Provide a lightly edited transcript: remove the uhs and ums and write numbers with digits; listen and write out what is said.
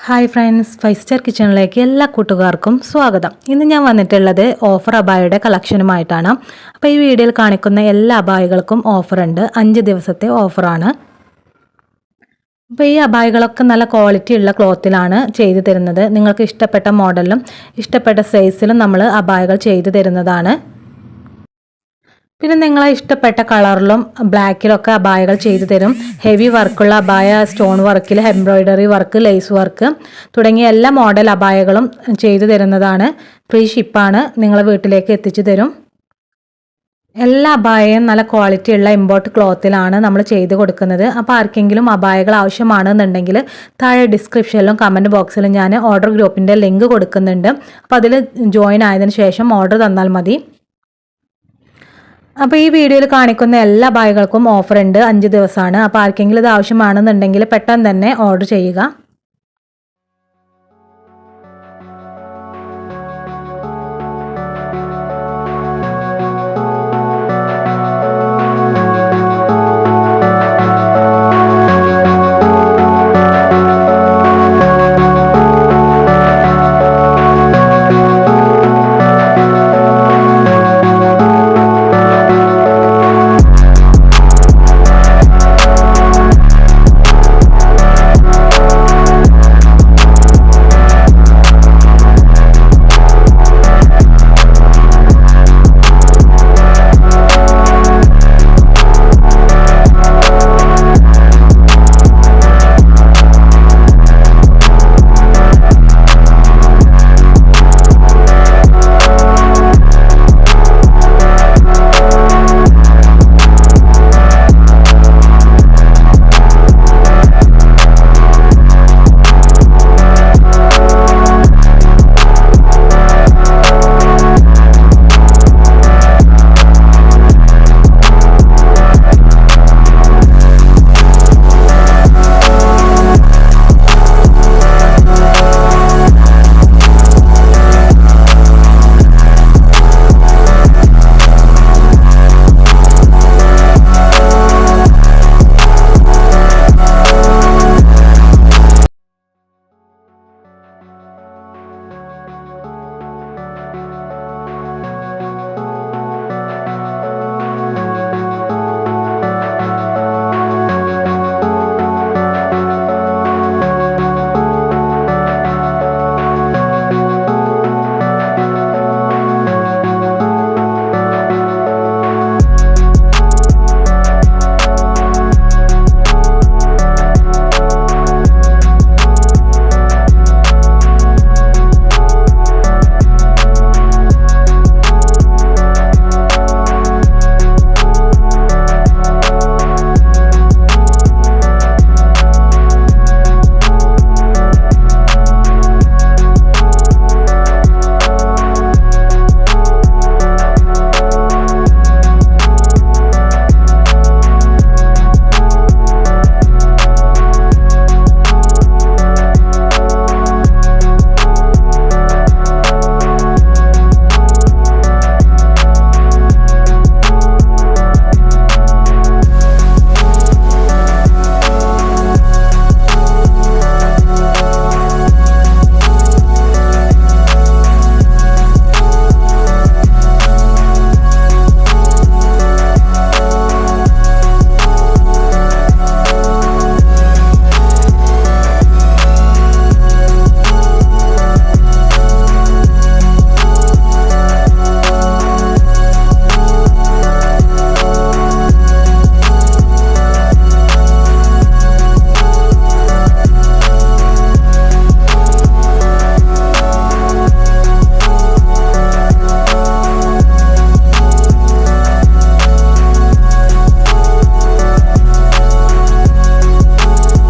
Hi friends, 5 star കിച്ചണിലേക്ക് എല്ലാ കൂട്ടുകാർക്കും സ്വാഗതം. ഇന്ന് ഞാൻ വന്നിട്ടുള്ളത് ഓഫർ അബായയുടെ കളക്ഷനുമായിട്ടാണ്. അപ്പോൾ ഈ വീഡിയോയിൽ കാണിക്കുന്ന എല്ലാ അബായകൾക്കും ഓഫർ ഉണ്ട്. 5 ദിവസത്തെ ഓഫറാണ്. അപ്പോൾ ഈ അബായകളൊക്കെ നല്ല ക്വാളിറ്റി ഉള്ള ക്ലോത്തിലാണ് ചെയ്തു തരുന്നത്. നിങ്ങൾക്ക് ഇഷ്ടപ്പെട്ട മോഡലിലും ഇഷ്ടപ്പെട്ട സൈസിലും നമ്മൾ അബായകൾ ചെയ്തു തരുന്നതാണ്. പിന്നെ നിങ്ങളെ ഇഷ്ടപ്പെട്ട കളറിലും ബ്ലാക്കിലൊക്കെ അബായകൾ ചെയ്തു തരും. ഹെവി വർക്കുള്ള അബായ, സ്റ്റോൺ വർക്കിൽ എംബ്രോയിഡറി വർക്ക്, ലേസ് വർക്ക് തുടങ്ങിയ എല്ലാ മോഡൽ അബായകളും ചെയ്തു തരുന്നതാണ്. ഫ്രീ ഷിപ്പാണ്, നിങ്ങളെ വീട്ടിലേക്ക് എത്തിച്ചു തരും. എല്ലാ അബായയും നല്ല ക്വാളിറ്റി ഉള്ള ഇമ്പോർട്ട് ക്ലോത്തിലാണ് നമ്മൾ ചെയ്ത് കൊടുക്കുന്നത്. അപ്പോൾ ആർക്കെങ്കിലും അബായകൾ ആവശ്യമാണെന്നുണ്ടെങ്കിൽ താഴെ ഡിസ്ക്രിപ്ഷനിലും കമൻറ്റ് ബോക്സിലും ഞാൻ ഓർഡർ ഗ്രൂപ്പിൻ്റെ ലിങ്ക് കൊടുക്കുന്നുണ്ട്. അപ്പോൾ അതിൽ ജോയിൻ ആയതിനു ശേഷം ഓർഡർ തന്നാൽ മതി. അപ്പോൾ ഈ വീഡിയോയിൽ കാണിക്കുന്ന എല്ലാ അബായകൾക്കും ഓഫർ ഉണ്ട്. 5 ദിവസമാണ്. അപ്പോൾ ആർക്കെങ്കിലും ഇത് ആവശ്യമാണെന്നുണ്ടെങ്കിൽ പെട്ടെന്ന് തന്നെ ഓർഡർ ചെയ്യുക.